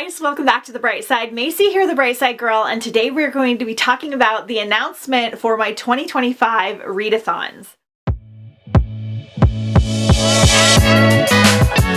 guys, welcome back to The Bright Side. Macy here, the Bright Side Girl, and today we're going to be talking about the announcement for my 2025 Readathons.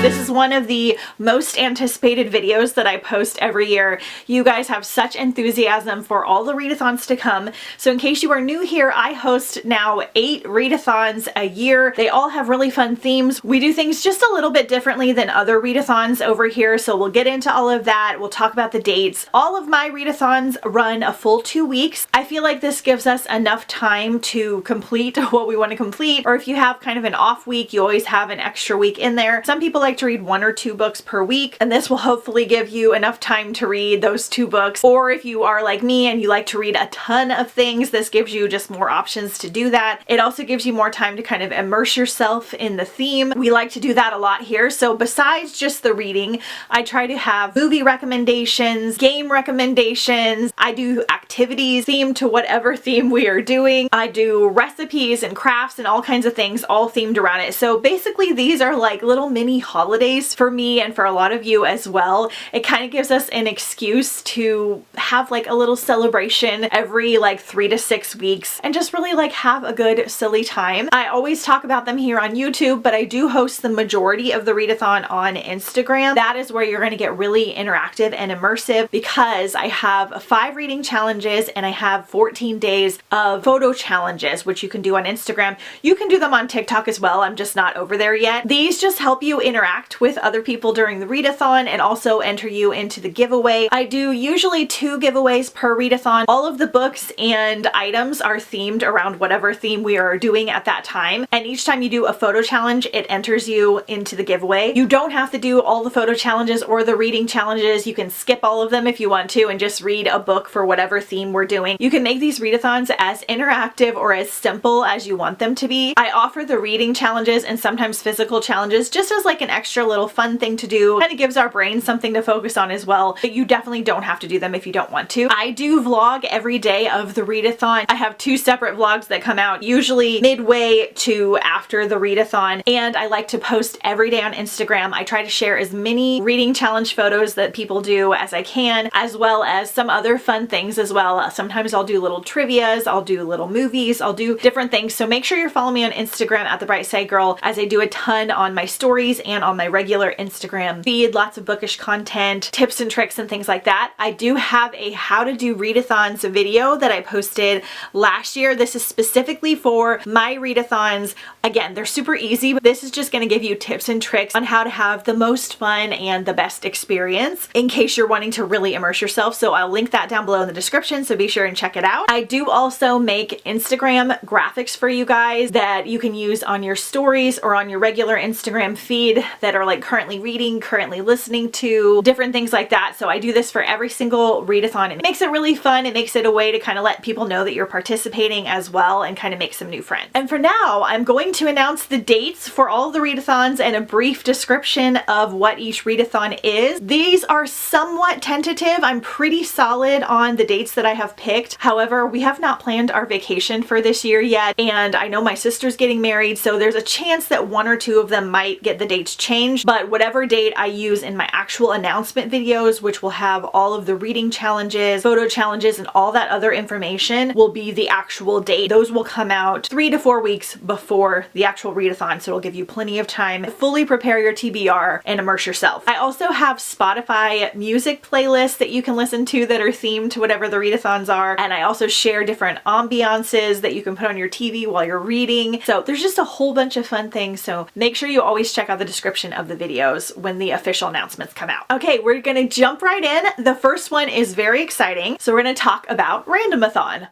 This is one of the most anticipated videos that I post every year. You guys have such enthusiasm for all the readathons to come. So in case you are new here, I host now 8 readathons a year. They all have really fun themes. We do things just a little bit differently than other readathons over here, so we'll get into all of that. We'll talk about the dates. All of my readathons run a full 2 weeks. I feel like this gives us enough time to complete what we want to complete, or if you have kind of an off week, you always have an extra week in there. Some people like to read 1 or 2 books per week, and this will hopefully give you enough time to read those 2 books. Or if you are like me and you like to read a ton of things, this gives you just more options to do that. It also gives you more time to kind of immerse yourself in the theme. We like to do that a lot here. So besides just the reading, I try to have movie recommendations, game recommendations. I do activities themed to whatever theme we are doing. I do recipes and crafts and all kinds of things all themed around it. So basically these are like little mini holidays for me and for a lot of you as well. It kind of gives us an excuse to have like a little celebration every like 3 to 6 weeks and just really like have a good silly time. I always talk about them here on YouTube, but I do host the majority of the readathon on Instagram. That is where you're going to get really interactive and immersive because I have 5 reading challenges and I have 14 days of photo challenges, which you can do on Instagram. You can do them on TikTok as well. I'm just not over there yet. These just help you interact with other people during the readathon and also enter you into the giveaway. I do usually 2 giveaways per readathon. All of the books and items are themed around whatever theme we are doing at that time. And each time you do a photo challenge, it enters you into the giveaway. You don't have to do all the photo challenges or the reading challenges. You can skip all of them if you want to and just read a book for whatever theme we're doing. You can make these readathons as interactive or as simple as you want them to be. I offer the reading challenges and sometimes physical challenges just as like an extra little fun thing to do. Kind of gives our brain something to focus on as well, but you definitely don't have to do them if you don't want to. I do vlog every day of the readathon. I have 2 separate vlogs that come out usually midway to after the readathon, and I like to post every day on Instagram. I try to share as many reading challenge photos that people do as I can, as well as some other fun things as well. Sometimes I'll do little trivias, I'll do little movies, I'll do different things. So make sure you're following me on Instagram at The Bright Side Girl, as I do a ton on my stories and on my regular Instagram feed. Lots of bookish content, tips and tricks and things like that. I do have a how to do readathons video that I posted last year. This is specifically for my readathons. Again, they're super easy, but this is just going to give you tips and tricks on how to have the most fun and the best experience in case you're wanting to really immerse yourself. So I'll link that down below in the description, so be sure and check it out. I do also make Instagram graphics for you guys that you can use on your stories or on your regular Instagram feed that are like currently reading, currently listening to, different things like that. So I do this for every single readathon. It makes it really fun. It makes it a way to kind of let people know that you're participating as well and kind of make some new friends. And for now, I'm going to announce the dates for all of the readathons and a brief description of what each readathon is. These are somewhat tentative. I'm pretty solid on the dates that I have picked. However, we have not planned our vacation for this year yet, and I know my sister's getting married, so there's a chance that 1 or 2 of them might get the dates changed. But whatever date I use in my actual announcement videos, which will have all of the reading challenges, photo challenges, and all that other information, will be the actual date. Those will come out 3 to 4 weeks before the actual readathon, so it'll give you plenty of time to fully prepare your TBR and immerse yourself. I also have Spotify music playlists that you can listen to that are themed to whatever the readathons are, and I also share different ambiances that you can put on your TV while you're reading. So there's just a whole bunch of fun things, so make sure you always check out the description of the videos when the official announcements come out. Okay, we're gonna jump right in. The first one is very exciting. So we're gonna talk about Randomathon.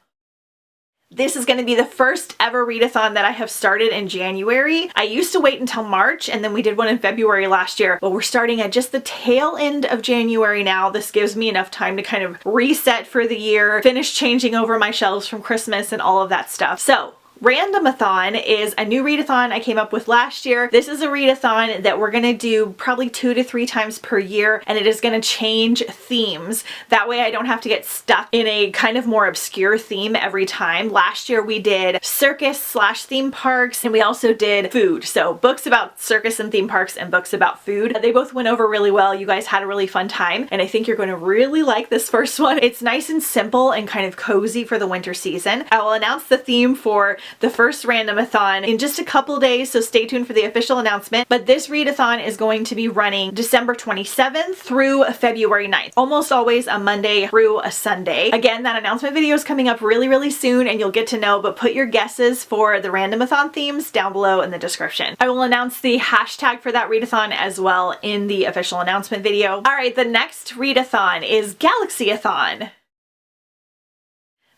This is going to be the first ever readathon that I have started in January. I used to wait until March, and then we did one in February last year, but we're starting at just the tail end of January now. This gives me enough time to kind of reset for the year, finish changing over my shelves from Christmas and all of that stuff. So Randomathon is a new readathon I came up with last year. This is a readathon that we're going to do probably 2 to 3 times per year, and it is going to change themes. That way I don't have to get stuck in a kind of more obscure theme every time. Last year we did circus/theme parks, and we also did food. So books about circus and theme parks and books about food. They both went over really well. You guys had a really fun time, and I think you're going to really like this first one. It's nice and simple and kind of cozy for the winter season. I will announce the theme for the first Randomathon in just a couple days, so stay tuned for the official announcement. But this readathon is going to be running December 27th through February 9th. Almost always a Monday through a Sunday. Again, that announcement video is coming up really soon, and you'll get to know, but put your guesses for the Randomathon themes down below in the description. I will announce the hashtag for that readathon as well in the official announcement video. Alright, the next readathon is Galaxyathon.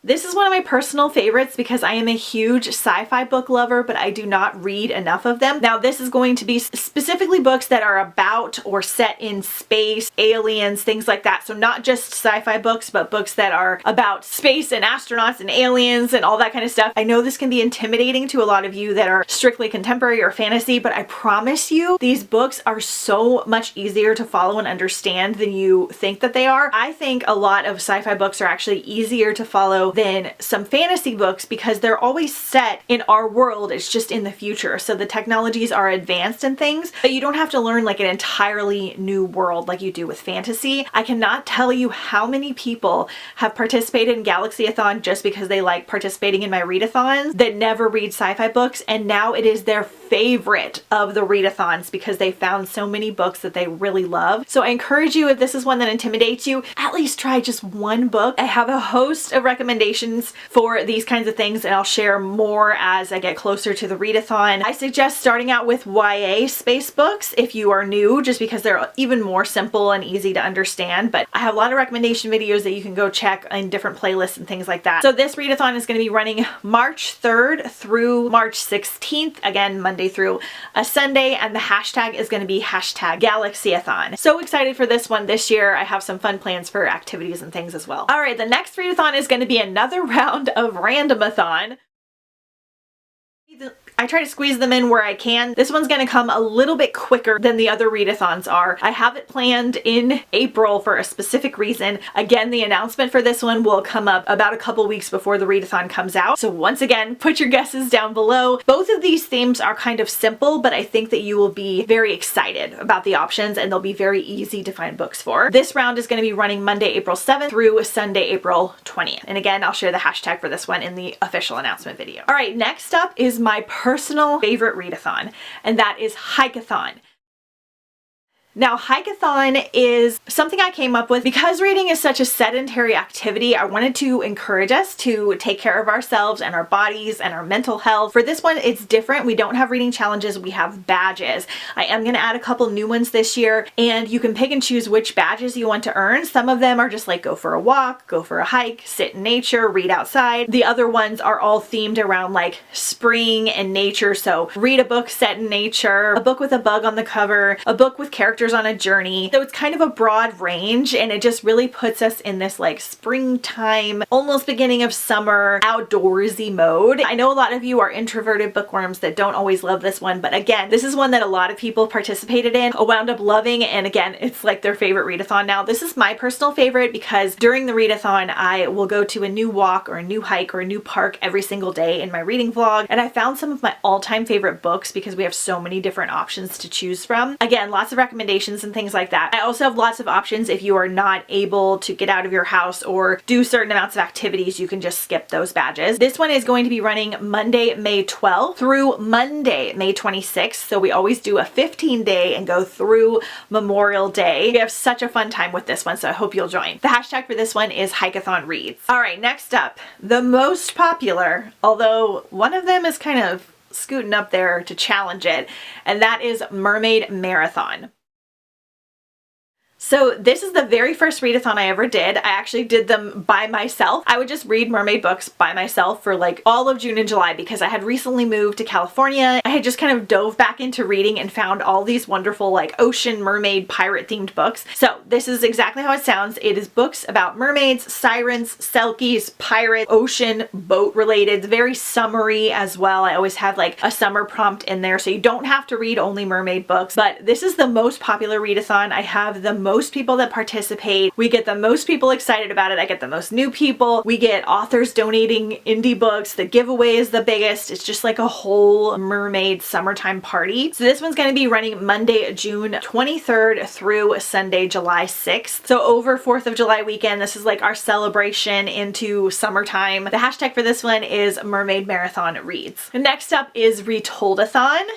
This is one of my personal favorites because I am a huge sci-fi book lover, but I do not read enough of them. Now, this is going to be specifically books that are about or set in space, aliens, things like that. So not just sci-fi books, but books that are about space and astronauts and aliens and all that kind of stuff. I know this can be intimidating to a lot of you that are strictly contemporary or fantasy, but I promise you, these books are so much easier to follow and understand than you think that they are. I think a lot of sci-fi books are actually easier to follow than some fantasy books because they're always set in our world. It's just in the future. So the technologies are advanced and things, but you don't have to learn like an entirely new world like you do with fantasy. I cannot tell you how many people have participated in Galaxyathon just because they like participating in my readathons that never read sci-fi books, and now it is their favorite of the readathons because they found so many books that they really love. So I encourage you, if this is one that intimidates you, at least try just one book. I have a host of recommendations for these kinds of things, and I'll share more as I get closer to the readathon. I suggest starting out with YA space books if you are new, just because they're even more simple and easy to understand, but I have a lot of recommendation videos that you can go check in different playlists and things like that. So this readathon is going to be running March 3rd through March 16th, again Monday through a Sunday, and the hashtag is going to be hashtag Galaxyathon. So excited for this one this year. I have some fun plans for activities and things as well. Alright, the next readathon is going to be another round of Randomathon. I try to squeeze them in where I can. This one's going to come a little bit quicker than the other readathons are. I have it planned in April for a specific reason. Again, the announcement for this one will come up about a couple weeks before the readathon comes out. So once again, put your guesses down below. Both of these themes are kind of simple, but I think that you will be very excited about the options, and they'll be very easy to find books for. This round is going to be running Monday, April 7th through Sunday, April 20th. And again, I'll share the hashtag for this one in the official announcement video. All right, next up is my personal favorite readathon, and that is Hikeathon. Now, Hikeathon is something I came up with because reading is such a sedentary activity. I wanted to encourage us to take care of ourselves and our bodies and our mental health. For this one, it's different. We don't have reading challenges, we have badges. I am going to add a couple new ones this year, and you can pick and choose which badges you want to earn. Some of them are just like go for a walk, go for a hike, sit in nature, read outside. The other ones are all themed around like spring and nature. So read a book set in nature, a book with a bug on the cover, a book with characters on a journey. So it's kind of a broad range, and it just really puts us in this like springtime, almost beginning of summer, outdoorsy mode. I know a lot of you are introverted bookworms that don't always love this one, but again, this is one that a lot of people participated in, wound up loving, and again, it's like their favorite readathon now. This is my personal favorite because during the readathon, I will go to a new walk or a new hike or a new park every single day in my reading vlog, and I found some of my all-time favorite books because we have so many different options to choose from. Again, lots of recommendations and things like that. I also have lots of options if you are not able to get out of your house or do certain amounts of activities. You can just skip those badges. This one is going to be running Monday, May 12th through Monday, May 26th. So we always do a 15-day and go through Memorial Day. We have such a fun time with this one, so I hope you'll join. The hashtag for this one is Hikeathon Reads. All right, next up, the most popular, although one of them is kind of scooting up there to challenge it, and that is Mermaid Marathon. So this is the very first readathon I ever did. I actually did them by myself. I would just read mermaid books by myself for like all of June and July because I had recently moved to California. I had just kind of dove back into reading and found all these wonderful like ocean mermaid pirate themed books. So this is exactly how it sounds. It is books about mermaids, sirens, selkies, pirates, ocean, boat related. It's very summery as well. I always have like a summer prompt in there so you don't have to read only mermaid books. But this is the most popular readathon. I have the most people that participate. We get the most people excited about it. I get the most new people. We get authors donating indie books. The giveaway is the biggest. It's just like a whole mermaid summertime party. So this one's going to be running Monday, June 23rd through Sunday, July 6th. So over 4th of July weekend, this is like our celebration into summertime. The hashtag for this one is Mermaid Marathon Reads. Next up is Retoldathon.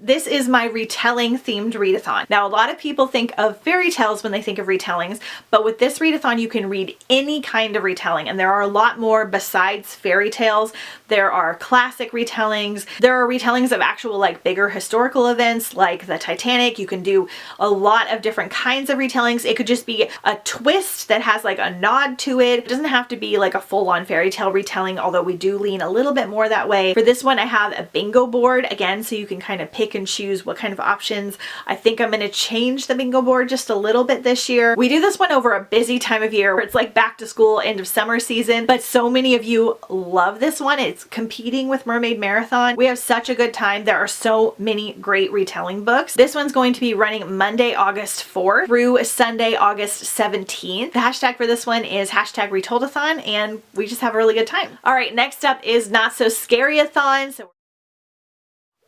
This is my retelling themed readathon. Now, a lot of people think of fairy tales when they think of retellings, but with this readathon, you can read any kind of retelling, and there are a lot more besides fairy tales. There are classic retellings. There are retellings of actual like bigger historical events like the Titanic. You can do a lot of different kinds of retellings. It could just be a twist that has like a nod to it. It doesn't have to be like a full-on fairy tale retelling, although we do lean a little bit more that way. For this one, I have a bingo board again, so you can kind of pick and choose what kind of options. I think I'm going to change the bingo board just a little bit this year. We do this one over a busy time of year where it's like back to school, end of summer season, but so many of you love this one. It's competing with Mermaid Marathon. We have such a good time. There are so many great retelling books. This one's going to be running Monday, August 4th through Sunday, August 17th. The hashtag for this one is hashtag Retoldathon, and we just have a really good time. All right, next up is Not So Scaryathon. So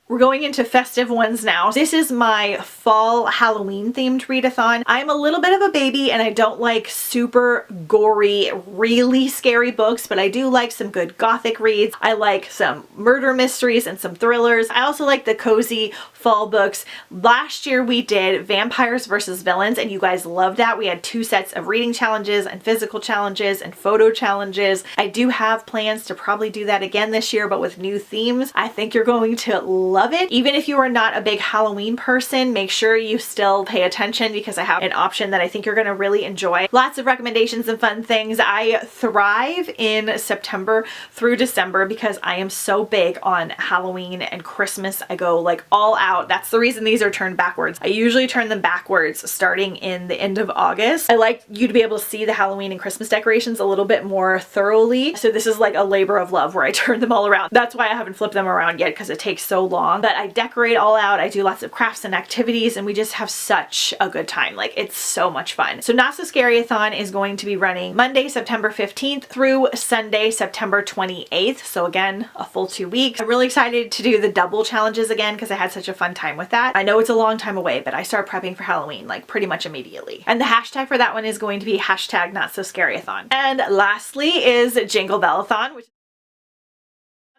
we're going into festive ones now. This is my fall Halloween themed readathon. I'm a little bit of a baby and I don't like super gory, really scary books, but I do like some good gothic reads. I like some murder mysteries and some thrillers. I also like the cozy fall books. Last year we did Vampires versus Villains and you guys loved that. We had 2 sets of reading challenges and physical challenges and photo challenges. I do have plans to probably do that again this year, but with new themes. I think you're going to love it. Even if you are not a big Halloween person, make sure you still pay attention because I have an option that I think you're going to really enjoy. Lots of recommendations and fun things. I thrive in September through December because I am so big on Halloween and Christmas. I go like all out. That's the reason these are turned backwards. I usually turn them backwards starting in the end of August. I like you to be able to see the Halloween and Christmas decorations a little bit more thoroughly. So this is like a labor of love where I turn them all around. That's why I haven't flipped them around yet because it takes so long. But I decorate all out. I do lots of crafts and activities and we just have such a good time. Like it's so much fun. So Not So Scaryathon is going to be running Monday, September 15th through Sunday, September 28th. So again, a full 2 weeks. I'm really excited to do the double challenges again because I had such a fun time with that. I know it's a long time away, but I start prepping for Halloween like pretty much immediately. And the hashtag for that one is going to be hashtag Not So Scaryathon. And lastly is Jinglebellathon,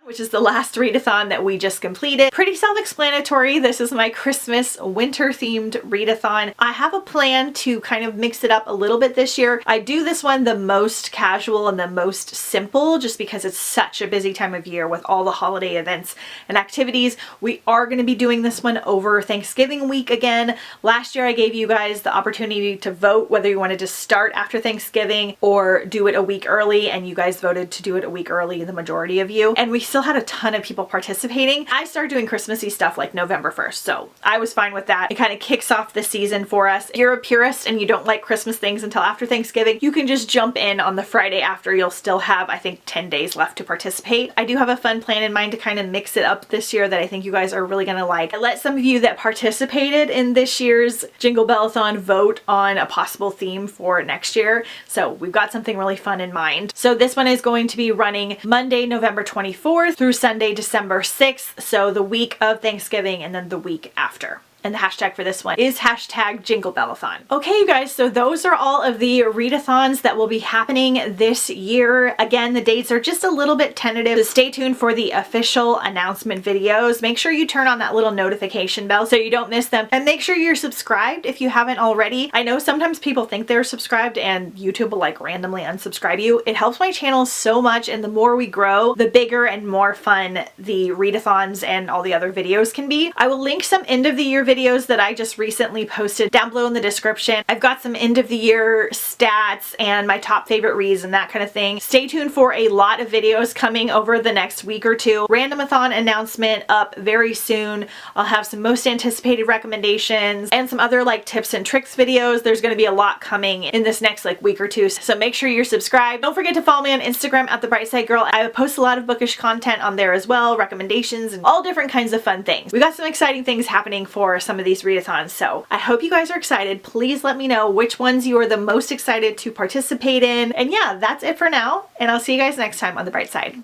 which is the last readathon that we just completed. Pretty self-explanatory. This is my Christmas winter themed readathon. I have a plan to kind of mix it up a little bit this year. I do this one the most casual and the most simple just because it's such a busy time of year with all the holiday events and activities. We are going to be doing this one over Thanksgiving week again. Last year I gave you guys the opportunity to vote whether you wanted to start after Thanksgiving or do it a week early, and you guys voted to do it a week early, the majority of you. And we still had a ton of people participating. I started doing Christmassy stuff like November 1st, so I was fine with that. It kind of kicks off the season for us. If you're a purist and you don't like Christmas things until after Thanksgiving, you can just jump in on the Friday after. You'll still have, I think, 10 days left to participate. I do have a fun plan in mind to kind of mix it up this year that I think you guys are really gonna like. I let some of you that participated in this year's Jinglebellathon vote on a possible theme for next year, so we've got something really fun in mind. So this one is going to be running Monday, November 24th through Sunday, December 6th, so the week of Thanksgiving and then the week after. And the hashtag for this one is hashtag Jinglebellathon. Okay, you guys, so those are all of the readathons that will be happening this year. Again, the dates are just a little bit tentative, so stay tuned for the official announcement videos. Make sure you turn on that little notification bell so you don't miss them, and make sure you're subscribed if you haven't already. I know sometimes people think they're subscribed and YouTube will like randomly unsubscribe you. It helps my channel so much, and the more we grow, the bigger and more fun the readathons and all the other videos can be. I will link some end of the year videos videos that I just recently posted down below in the description. I've got some end of the year stats and my top favorite reads and that kind of thing. Stay tuned for a lot of videos coming over the next week or two. Randomathon announcement up very soon. I'll have some most anticipated recommendations and some other like tips and tricks videos. There's going to be a lot coming in this next like week or two, so make sure you're subscribed. Don't forget to follow me on Instagram at The Bright Side Girl. I post a lot of bookish content on there as well, recommendations and all different kinds of fun things. We got some exciting things happening for some of these readathons, so I hope you guys are excited. Please let me know which ones you are the most excited to participate in. And yeah, that's it for now, and I'll see you guys next time on The Bright Side.